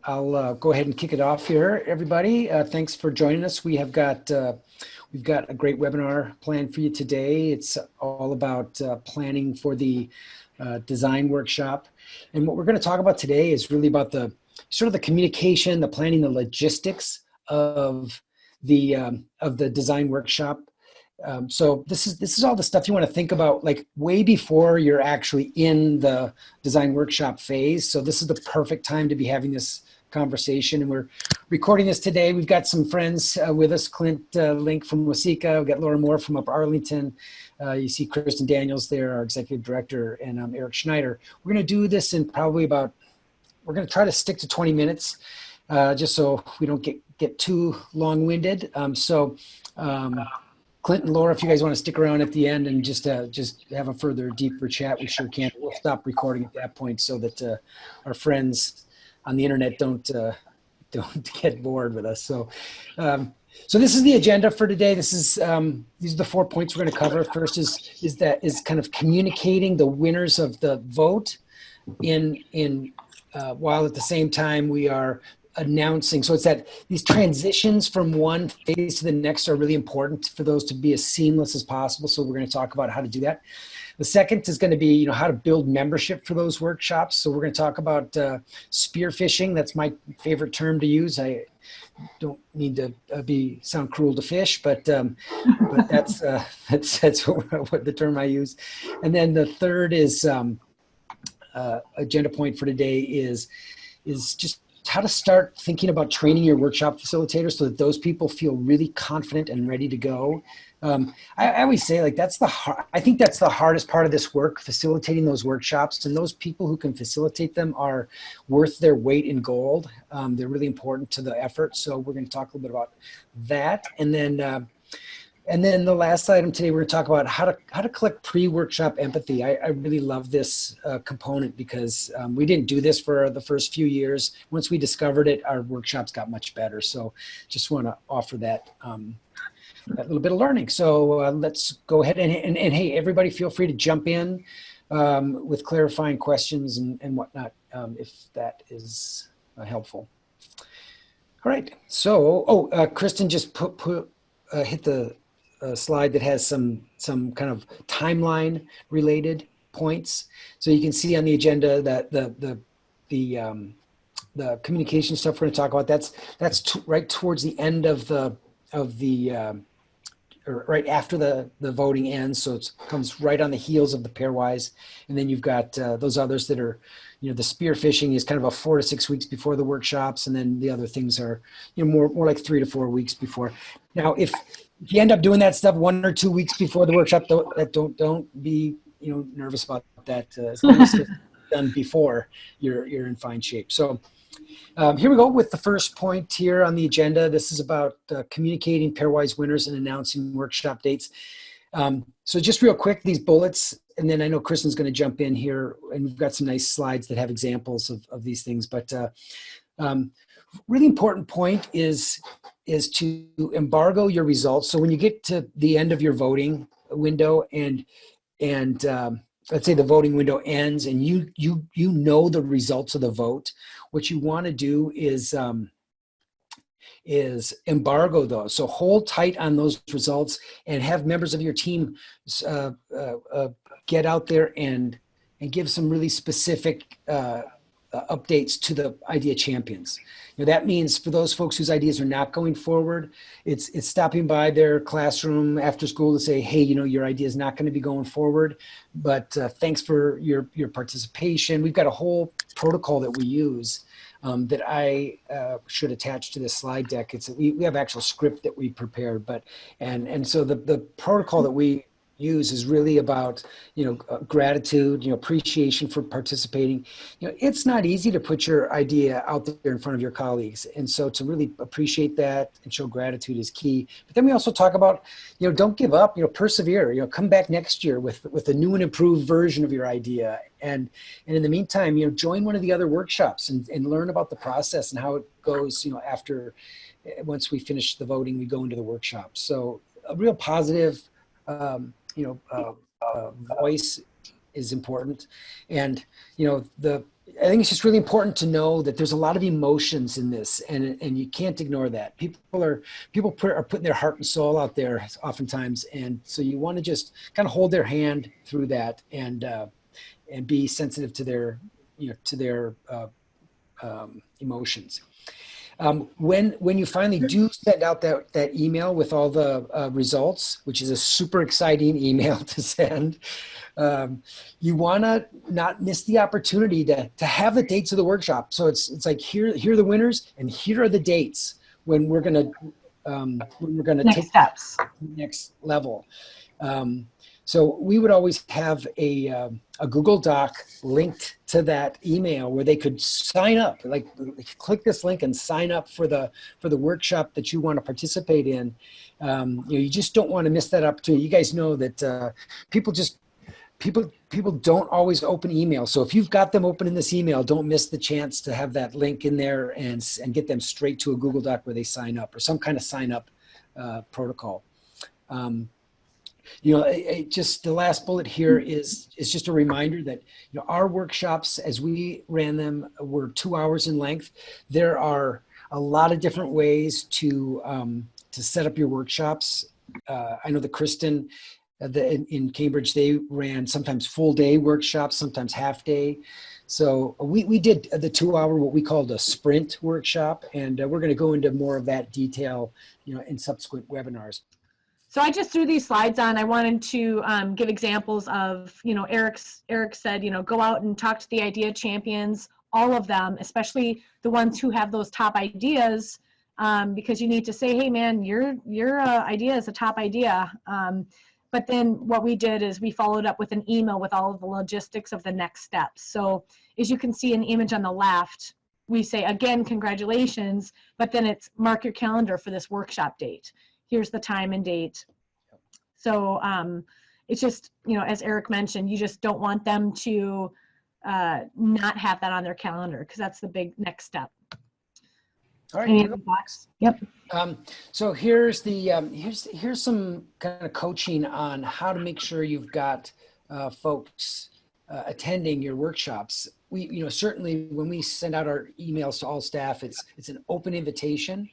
I'll go ahead and kick it off here, everybody. Thanks for joining us. We've got a great webinar planned for you today. It's all about planning for the design workshop. And what we're going to talk about today is really about the sort of the communication, the planning, the logistics of the design workshop. So this is all the stuff you want to think about like way before you're actually in the design workshop phase. So this is the perfect time to be having this conversation, and we're recording this today. We've got some friends with us, Clint Link from Waseca. We've got Laura Moore from up Arlington. You see Kristen Daniels there, our executive director, and Eric Schneider. We're going to do this in probably we're going to try to stick to 20 minutes just so we don't get too long-winded. Clint and Laura, if you guys want to stick around at the end and just have a further, deeper chat, we sure can. We'll stop recording at that point so that our friends on the internet don't get bored with us. So this is the agenda for today. These are the 4 points we're going to cover. First is kind of communicating the winners of the vote while at the same time we are announcing. So it's that these transitions from one phase to the next are really important for those to be as seamless as possible. So we're going to talk about how to do that. The second is going to be, how to build membership for those workshops. So we're going to talk about spearfishing. That's my favorite term to use. I don't mean to sound cruel to fish, but that's what the term I use. And then the third is agenda point for today is just how to start thinking about training your workshop facilitators so that those people feel really confident and ready to go. I always say, like, I think that's the hardest part of this work, facilitating those workshops, and those people who can facilitate them are worth their weight in gold. They're really important to the effort. So we're going to talk a little bit about that. And then the last item today, we're going to talk about how to collect pre-workshop empathy. I really love this component because we didn't do this for the first few years. Once we discovered it, our workshops got much better. So just want to offer that little bit of learning. So let's go ahead and hey, everybody feel free to jump in with clarifying questions and whatnot if that is helpful. All right. So, Kristen just hit the slide that has some kind of timeline related points. So you can see on the agenda that the communication stuff we're going to talk about, that's right towards the end of or right after the voting ends. So it comes right on the heels of the pairwise. And then you've got those others that are, the spearfishing is kind of a 4 to 6 weeks before the workshops. And then the other things are, more like 3 to 4 weeks before. Now, if you end up doing that stuff 1 or 2 weeks before the workshop, don't be, nervous about that. As long as it's done before, you're in fine shape. So here we go with the first point here on the agenda. This is about communicating pairwise winners and announcing workshop dates. So just real quick, these bullets, and then I know Kristen's going to jump in here, and we've got some nice slides that have examples of these things. But really important point is to embargo your results. So when you get to the end of your voting window and let's say the voting window ends and you know the results of the vote, what you want to do is embargo those. So hold tight on those results and have members of your team get out there and give some really specific updates to the idea champions. That means for those folks whose ideas are not going forward, it's stopping by their classroom after school to say, hey, your idea is not going to be going forward, but thanks for your participation. We've got a whole protocol that we use that I should attach to this slide deck. We have actual script that we prepared, and so the protocol that we use is really about gratitude, appreciation for participating. It's not easy to put your idea out there in front of your colleagues, and so to really appreciate that and show gratitude is key. But then we also talk about don't give up, persevere, come back next year with a new and improved version of your idea, and in the meantime, join one of the other workshops and learn about the process and how it goes. Once we finish the voting, we go into the workshop. So a real positive voice is important. And, I think it's just really important to know that there's a lot of emotions in this, and you can't ignore that. People are putting their heart and soul out there oftentimes, and so you want to just kind of hold their hand through that, and be sensitive to their, to their emotions. When you finally do send out that email with all the results, which is a super exciting email to send, you want to not miss the opportunity to have the dates of the workshop. So it's like, here are the winners, and here are the dates when we're gonna take steps the next level. So we would always have a Google Doc linked to that email where they could sign up, like click this link and sign up for the workshop that you want to participate in. You just don't want to miss that opportunity. You guys know that people don't always open email. So if you've got them open in this email, don't miss the chance to have that link in there and get them straight to a Google Doc where they sign up, or some kind of sign up protocol. Just the last bullet here is just a reminder that, our workshops, as we ran them, were 2 hours in length. There are a lot of different ways to set up your workshops. I know that Kristen in Cambridge, they ran sometimes full day workshops, sometimes half day. So we did the 2 hour, what we called a sprint workshop, and we're going to go into more of that detail, in subsequent webinars. So I just threw these slides on. I wanted to give examples of, Eric said, go out and talk to the idea champions, all of them, especially the ones who have those top ideas, because you need to say, hey man, your idea is a top idea. But then what we did is we followed up with an email with all of the logistics of the next steps. So as you can see in the image on the left, we say, again, congratulations, but then it's mark your calendar for this workshop date. Here's the time and date. So it's just, as Eric mentioned, you just don't want them to not have that on their calendar, because that's the big next step. All right. Any other thoughts? Yep. So here's here's some kind of coaching on how to make sure you've got folks attending your workshops. We, certainly when we send out our emails to all staff, it's an open invitation,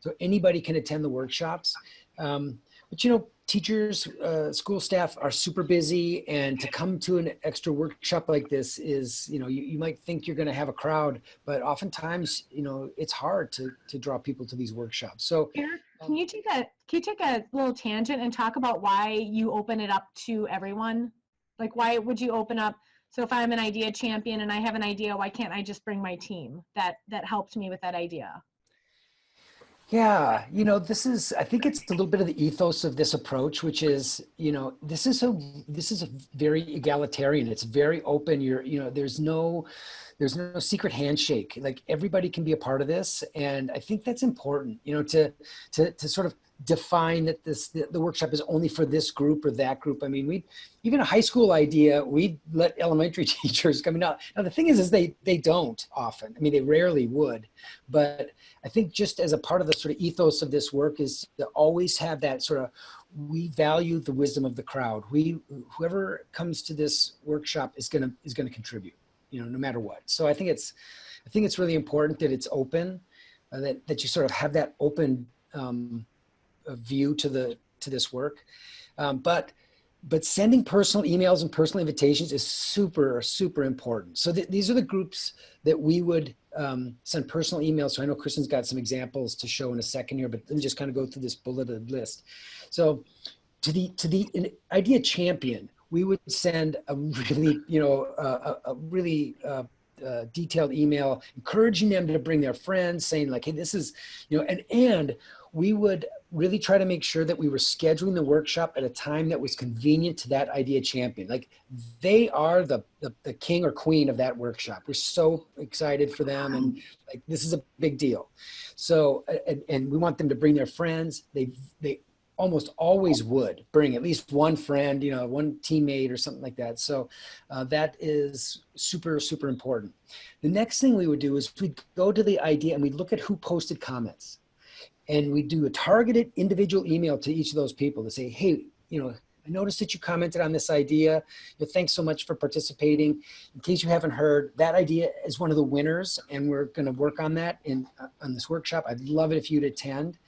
so anybody can attend the workshops. But teachers, school staff are super busy, and to come to an extra workshop like this is, you might think you're going to have a crowd, but oftentimes, it's hard to draw people to these workshops. So Eric, can you take a little tangent and talk about why you open it up to everyone? Like, why would you open up? So if I'm an idea champion and I have an idea, why can't I just bring my team that helped me with that idea? Yeah, I think it's a little bit of the ethos of this approach, which is, this is a very egalitarian. It's very open. There's no secret handshake. Like, everybody can be a part of this, and I think that's important. To sort of define that the workshop is only for this group or that group. I mean, even a high school idea, we let elementary teachers come in. Now the thing is they don't often. I mean, they rarely would, but I think just as a part of the sort of ethos of this work is to always have that sort of, we value the wisdom of the crowd. Whoever comes to this workshop is gonna contribute, no matter what. So I think it's really important that it's open, that you sort of have that open view to this work, but sending personal emails and personal invitations is super, super important. So these are the groups that we would send personal emails. So I know Kristen's got some examples to show in a second here, but let me just kind of go through this bulleted list. So to the idea champion, we would send a really, a really detailed email encouraging them to bring their friends, saying like, hey, this is, and we would really try to make sure that we were scheduling the workshop at a time that was convenient to that idea champion. Like, they are the king or queen of that workshop. We're so excited for them, and like, this is a big deal. So, and we want them to bring their friends. They almost always would bring at least one friend, one teammate or something like that. So that is super, super important. The next thing we would do is we'd go to the idea and we'd look at who posted comments. And we do a targeted individual email to each of those people to say, hey, I noticed that you commented on this idea. Thanks so much for participating. In case you haven't heard, that idea is one of the winners, and we're going to work on that on this workshop. I'd love it if you'd attend.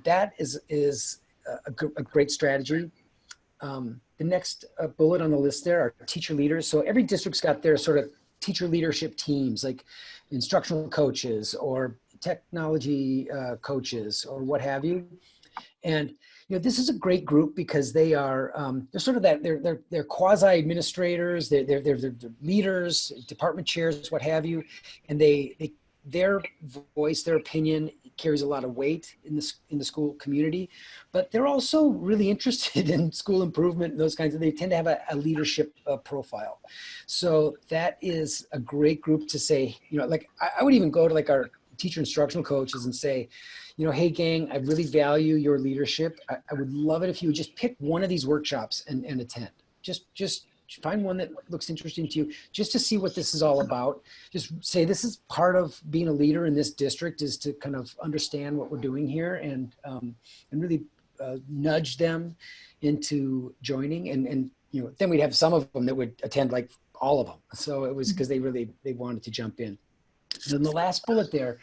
That is a great strategy. The next bullet on the list there are teacher leaders. So every district's got their sort of teacher leadership teams, like instructional coaches or technology coaches or what have you. And this is a great group because they are they're sort of that they're quasi administrators, they're leaders, department chairs, what have you, and their voice, their opinion carries a lot of weight in the school community, but they're also really interested in school improvement and those kinds of. They tend to have a leadership profile, so that is a great group to say. Like I would even go to like our teacher instructional coaches and say, hey gang, I really value your leadership. I would love it if you would just pick one of these workshops and attend. Just find one that looks interesting to you, just to see what this is all about. Just say, this is part of being a leader in this district, is to kind of understand what we're doing here and really nudge them into joining. And then we'd have some of them that would attend, like all of them. So it was because they wanted to jump in. And then the last bullet there,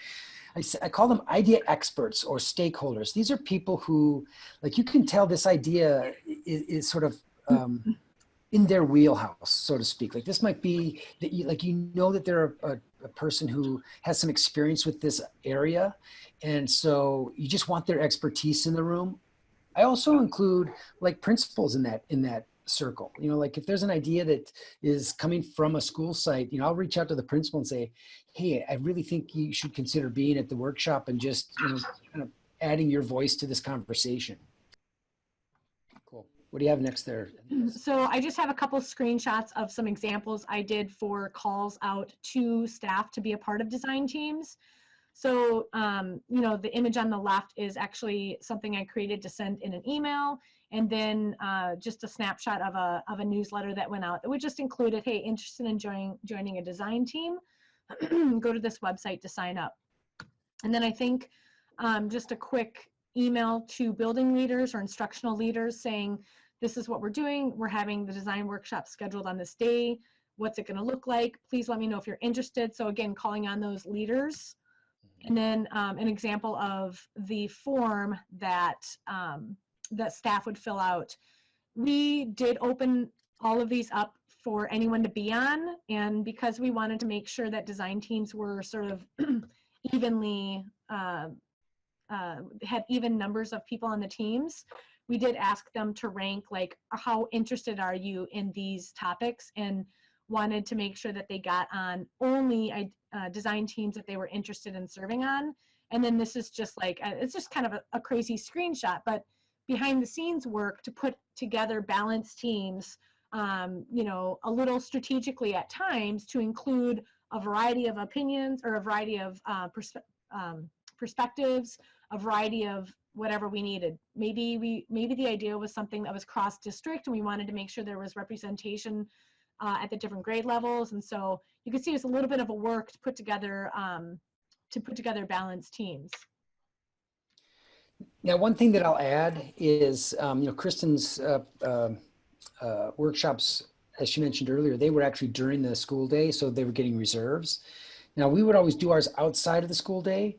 I call them idea experts or stakeholders. These are people who, like, you can tell this idea is sort of in their wheelhouse, so to speak. Like, this might be that that they're a person who has some experience with this area, and so you just want their expertise in the room. I also include like principals in that circle. Like if there's an idea that is coming from a school site, I'll reach out to the principal and say, hey, I really think you should consider being at the workshop and just kind of adding your voice to this conversation. Cool. What do you have next there? So I just have a couple screenshots of some examples I did for calls out to staff to be a part of design teams. So, the image on the left is actually something I created to send in an email, and then just a snapshot of a newsletter that went out that would just included, hey, interested in joining a design team, go to this website to sign up. And then I think just a quick email to building leaders or instructional leaders saying, this is what we're doing. We're having the design workshop scheduled on this day. What's it going to look like? Please let me know if you're interested. So again, calling on those leaders. And then an example of the form that that staff would fill out. We did open all of these up for anyone to be on, and because we wanted to make sure that design teams were sort of evenly had even numbers of people on the teams, we did ask them to rank, like, how interested are you in these topics, and wanted to make sure that they got on only design teams that they were interested in serving on. And then this is just like, it's just kind of a crazy screenshot, but behind the scenes work to put together balanced teams, a little strategically at times, to include a variety of opinions or a variety of perspectives, a variety of whatever we needed. Maybe the idea was something that was cross district, and we wanted to make sure there was representation at the different grade levels. And so you can see it's a little bit of a work to put together balanced teams. Now, one thing that I'll add is, Kristen's workshops, as she mentioned earlier, they were actually during the school day, so they were getting reserves. Now, we would always do ours outside of the school day.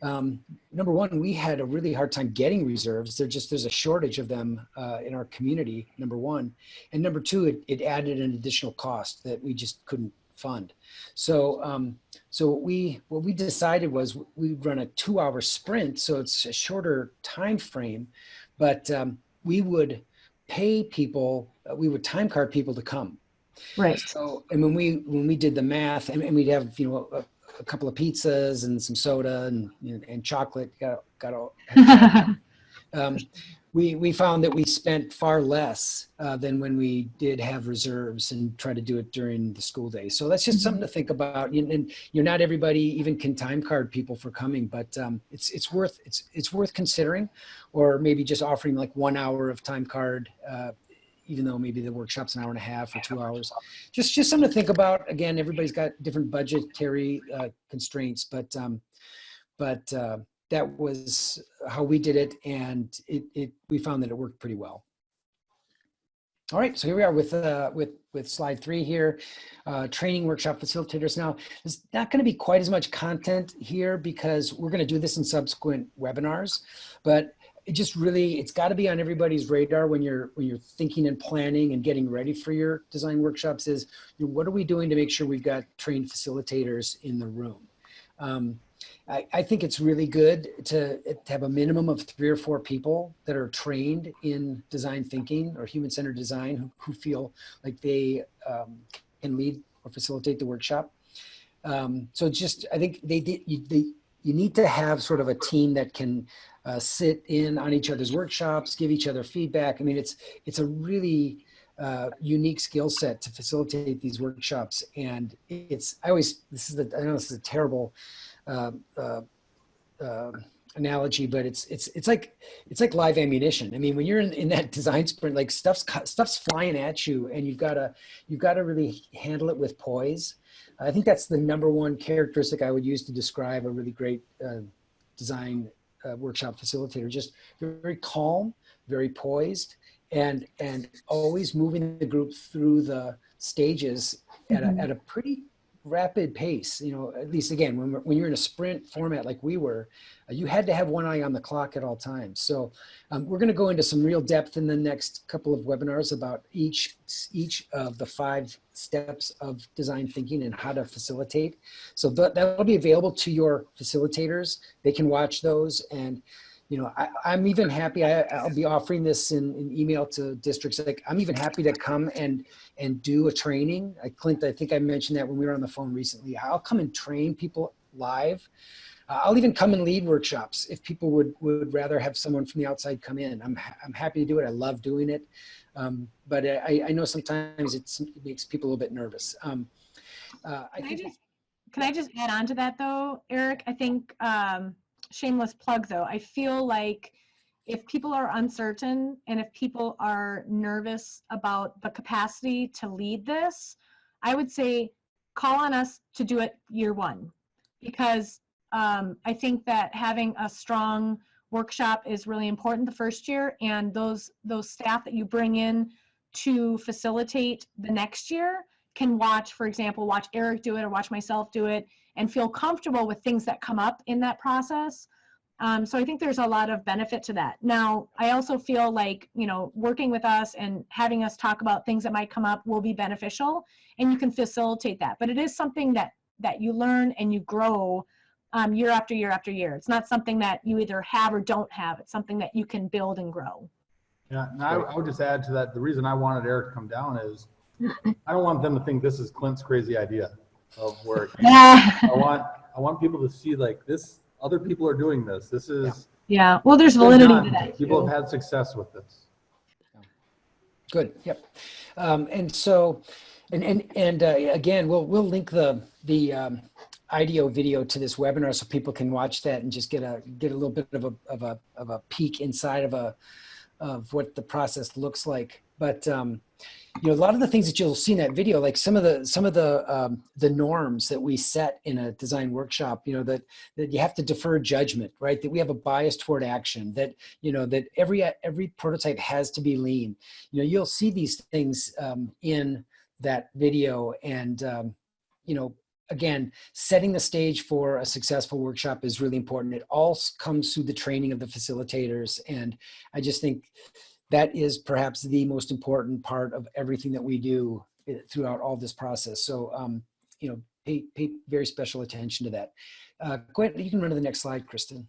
Number one, we had a really hard time getting reserves. There's a shortage of them in our community, number one. And number two, it added an additional cost that we just couldn't fund. So what we decided was we'd run a 2-hour sprint, so it's a shorter time frame, but we would pay people, we would time card people to come. Right. So, and when we did the math, and we'd have, a couple of pizzas and some soda and chocolate, got all. We found that we spent far less than when we did have reserves and try to do it during the school day. So that's just something to think about. And not everybody even can time card people for coming, but it's worth considering, or maybe just offering like 1 hour of time card, even though maybe the workshop's an hour and a half or 2 hours. Just something to think about. Again, everybody's got different budgetary constraints, but that was how we did it, and we found that it worked pretty well. All right, so here we are with slide 3 here, training workshop facilitators. Now, there's not going to be quite as much content here because we're going to do this in subsequent webinars, but it just really, it's got to be on everybody's radar when you're thinking and planning and getting ready for your design workshops is, you know, what are we doing to make sure we've got trained facilitators in the room? I think it's really good to have a minimum of 3 or 4 people that are trained in design thinking or human-centered design who feel like they can lead or facilitate the workshop. So just, I think you need to have sort of a team that can sit in on each other's workshops, give each other feedback. I mean, it's a really unique skill set to facilitate these workshops. And I know this is a terrible analogy, but it's like live ammunition. I mean, when you're in that design sprint, like stuff's flying at you, and you've got to really handle it with poise. I think that's the #1 characteristic I would use to describe a really great design workshop facilitator. Just very calm, very poised, and always moving the group through the stages at a pretty rapid pace. You know, at least again, when you're in a sprint format like we were, you had to have one eye on the clock at all times. So we're going to go into some real depth in the next couple of webinars about each of the 5 steps of design thinking and how to facilitate. So that will be available to your facilitators. They can watch those. And you know, I'm even happy, I'll be offering this in email to districts. Like, I'm even happy to come and do a training. Clint, I think I mentioned that when we were on the phone recently. I'll come and train people live. I'll even come and lead workshops if people would rather have someone from the outside come in. I'm happy to do it. I love doing it. But I know sometimes it makes people a little bit nervous. Can I just add on to that though, Eric? I think, shameless plug though, I feel like if people are uncertain and if people are nervous about the capacity to lead this, I would say call on us to do it year 1, because I think that having a strong workshop is really important the first year, and those staff that you bring in to facilitate the next year can watch, for example, watch Eric do it or watch myself do it and feel comfortable with things that come up in that process. So I think there's a lot of benefit to that. Now, I also feel like, you know, working with us and having us talk about things that might come up will be beneficial, and you can facilitate that. But it is something that you learn and you grow year after year after year. It's not something that you either have or don't have. It's something that you can build and grow. Yeah, and I would just add to that, the reason I wanted Eric to come down is I don't want them to think this is Clint's crazy idea of work. I want people to see like this, other people are doing this. This is well, there's validity to that. People have had success with this. Good. Yep. And so, again, we'll link the IDEO video to this webinar so people can watch that and just get a little bit of a peek inside of what the process looks like. But you know, a lot of the things that you'll see in that video, like some of the norms that we set in a design workshop, you know, that you have to defer judgment, right? That we have a bias toward action, that, you know, that every prototype has to be lean. You know, you'll see these things in that video, and you know, again, setting the stage for a successful workshop is really important. It all comes through the training of the facilitators, and I just think that is perhaps the most important part of everything that we do throughout all this process. So, you know, pay very special attention to that. Go ahead, you can run to the next slide, Kristen.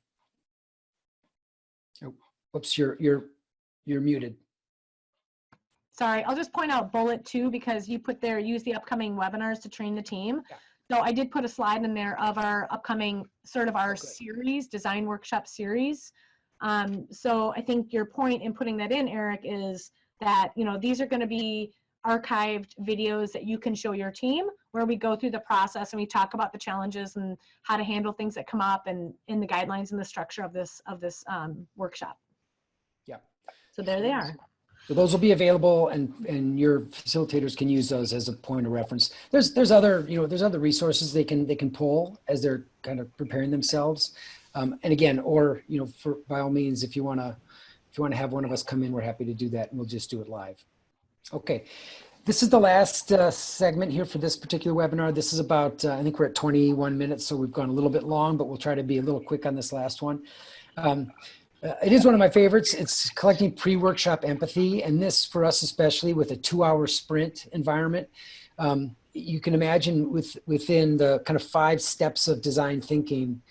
Oh, whoops, you're muted. Sorry, I'll just point out bullet 2 because you put there, use the upcoming webinars to train the team. Yeah. So I did put a slide in there of our upcoming sort of our series, design workshop series. So I think your point in putting that in, Eric, is that, you know, these are going to be archived videos that you can show your team, where we go through the process and we talk about the challenges and how to handle things that come up, and in the guidelines and the structure of this workshop. Yeah. So there they are. So those will be available, and your facilitators can use those as a point of reference. There's other resources they can pull as they're kind of preparing themselves. And again, or, you know, by all means, if you want to have one of us come in, we're happy to do that, and we'll just do it live. Okay. This is the last segment here for this particular webinar. This is about, I think we're at 21 minutes, so we've gone a little bit long, but we'll try to be a little quick on this last one. It is one of my favorites. It's collecting pre-workshop empathy, and this for us, especially with a 2-hour sprint environment. You can imagine within the kind of 5 steps of design thinking,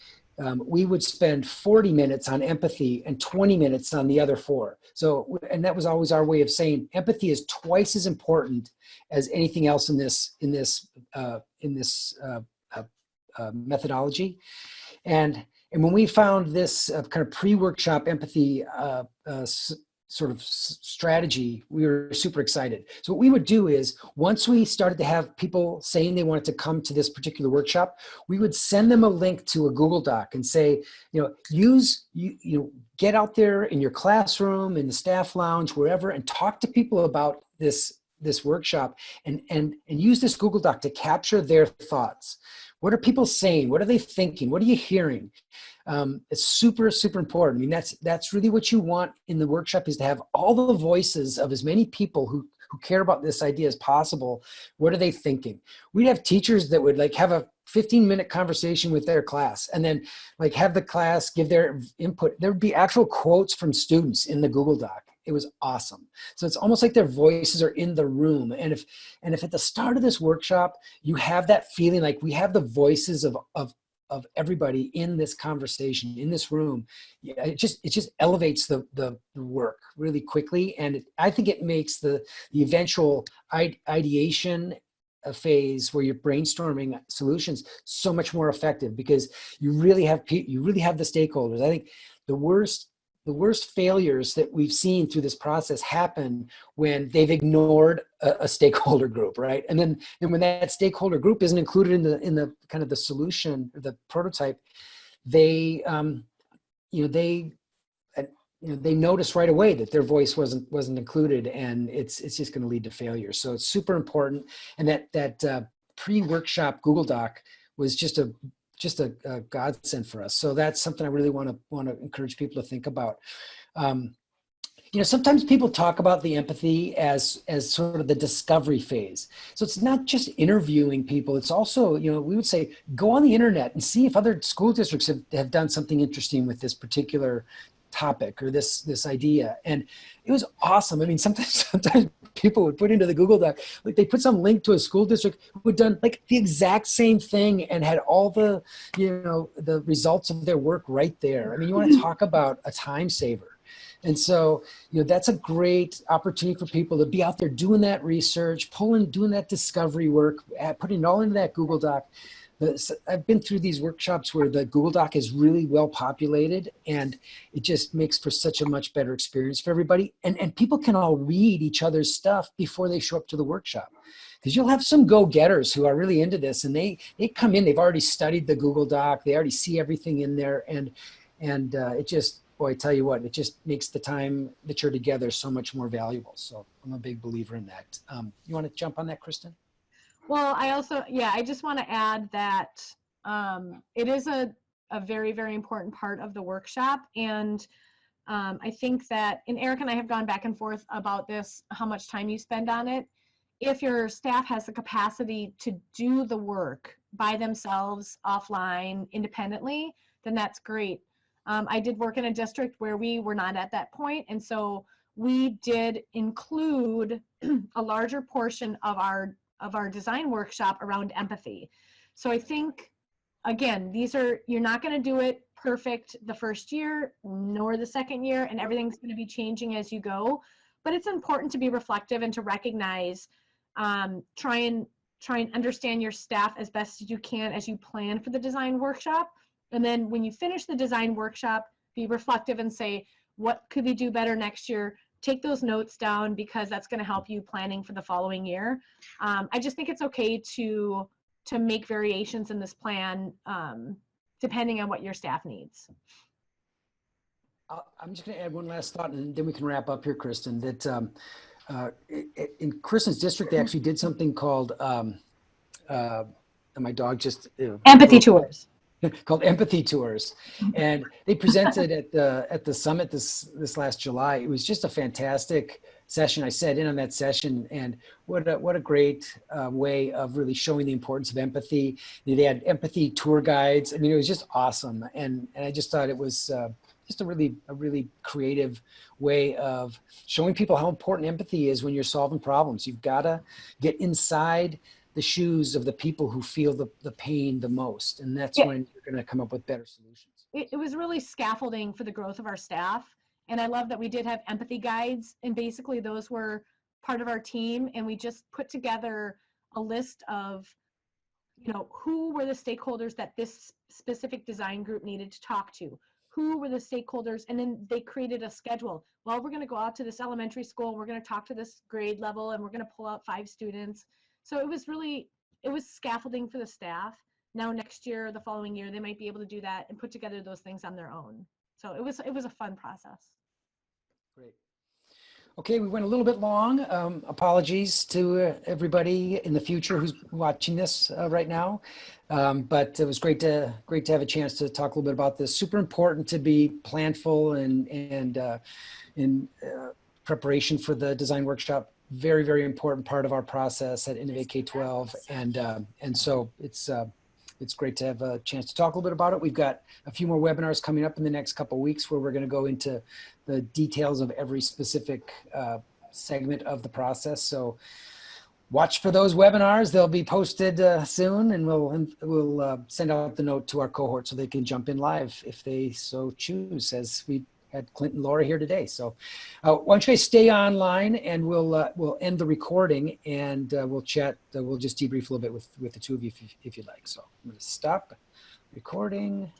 we would spend 40 minutes on empathy and 20 minutes on the other 4. So, and that was always our way of saying empathy is twice as important as anything else in this methodology. And when we found this kind of pre-workshop empathy sort of strategy, we were super excited. So what we would do is, once we started to have people saying they wanted to come to this particular workshop, we would send them a link to a Google Doc and say, get out there in your classroom, in the staff lounge, wherever, and talk to people about this workshop, and use this Google Doc to capture their thoughts. What are people saying? What are they thinking? What are you hearing? It's super, super important. I mean, that's really what you want in the workshop, is to have all the voices of as many people who care about this idea as possible. What are they thinking? We'd have teachers that would like have a 15-minute conversation with their class, and then like have the class give their input. There would be actual quotes from students in the Google Doc. It was awesome. So it's almost like their voices are in the room. And if at the start of this workshop, you have that feeling like we have the voices of everybody in this conversation, in this room, it just elevates the work really quickly. And I think it makes the eventual ideation phase where you're brainstorming solutions so much more effective, because you really have the stakeholders. I think the worst failures that we've seen through this process happen when they've ignored a stakeholder group, right? And when that stakeholder group isn't included in the kind of the solution, the prototype, they notice right away that their voice wasn't included, and it's just going to lead to failure. So it's super important. And that pre-workshop Google Doc was just a godsend for us. So that's something I really want to encourage people to think about. Sometimes people talk about the empathy as sort of the discovery phase. So it's not just interviewing people. It's also, we would say, go on the internet and see if other school districts have done something interesting with this particular topic or this idea. And it was awesome. I mean, sometimes people would put into the Google Doc, like they put some link to a school district who had done like the exact same thing and had all the, the results of their work right there. I mean, you want to talk about a time saver. And so, that's a great opportunity for people to be out there doing that research, doing that discovery work, putting it all into that Google Doc. I've been through these workshops where the Google Doc is really well populated, and it just makes for such a much better experience for everybody. And people can all read each other's stuff before they show up to the workshop. Because you'll have some go-getters who are really into this, and they come in, they've already studied the Google Doc, they already see everything in there, and it just, boy, I tell you what, it just makes the time that you're together so much more valuable. So I'm a big believer in that. You want to jump on that, Kristen? Well, I just want to add that it is a very, very important part of the workshop. And I think that, and Eric and I have gone back and forth about this, how much time you spend on it. If your staff has the capacity to do the work by themselves, offline, independently, then that's great. I did work in a district where we were not at that point. And so we did include a larger portion of our design workshop around empathy. So I think, again, you're not going to do it perfect the first year nor the second year, and everything's going to be changing as you go. But it's important to be reflective and to recognize, try and understand your staff as best as you can as you plan for the design workshop. And then when you finish the design workshop, be reflective and say, what could we do better next year? Take those notes down, because that's going to help you planning for the following year. I just think it's okay to make variations in this plan depending on what your staff needs. I'm just going to add one last thought, and then we can wrap up here, Kristen. That in Kristen's district, they actually did something called my dog just empathy tours. Called Empathy Tours, and they presented at the summit this last July. It was just a fantastic session. I sat in on that session, and what a great way of really showing the importance of empathy. They had empathy tour guides. I mean, it was just awesome, and I just thought it was just a really creative way of showing people how important empathy is when you're solving problems. You've got to get inside the shoes of the people who feel the pain the most, and that's when you're going to come up with better solutions. It was really scaffolding for the growth of our staff. And I love that we did have empathy guides, and basically those were part of our team. And we just put together a list of, you know, who were the stakeholders that this specific design group needed to talk to, who were the stakeholders, and then they created a schedule. Well, we're going to go out to this elementary school, we're going to talk to this grade level, and we're going to pull out 5 students. So it was scaffolding for the staff. Now next year, the following year, they might be able to do that and put together those things on their own. So it was a fun process. Great. Okay, we went a little bit long. Apologies to everybody in the future who's watching this right now. But it was great to have a chance to talk a little bit about this. Super important to be planful and in preparation for the design workshop. Very, very important part of our process at Innovate K-12. And so it's great to have a chance to talk a little bit about it. We've got a few more webinars coming up in the next couple of weeks where we're going to go into the details of every specific segment of the process. So watch for those webinars. They'll be posted soon, and we'll send out the note to our cohort so they can jump in live if they so choose, as we had Clint and Laura here today. So why don't you guys stay online, and we'll end the recording, and we'll chat. We'll just debrief a little bit with the two of you if you'd like. So I'm going to stop recording.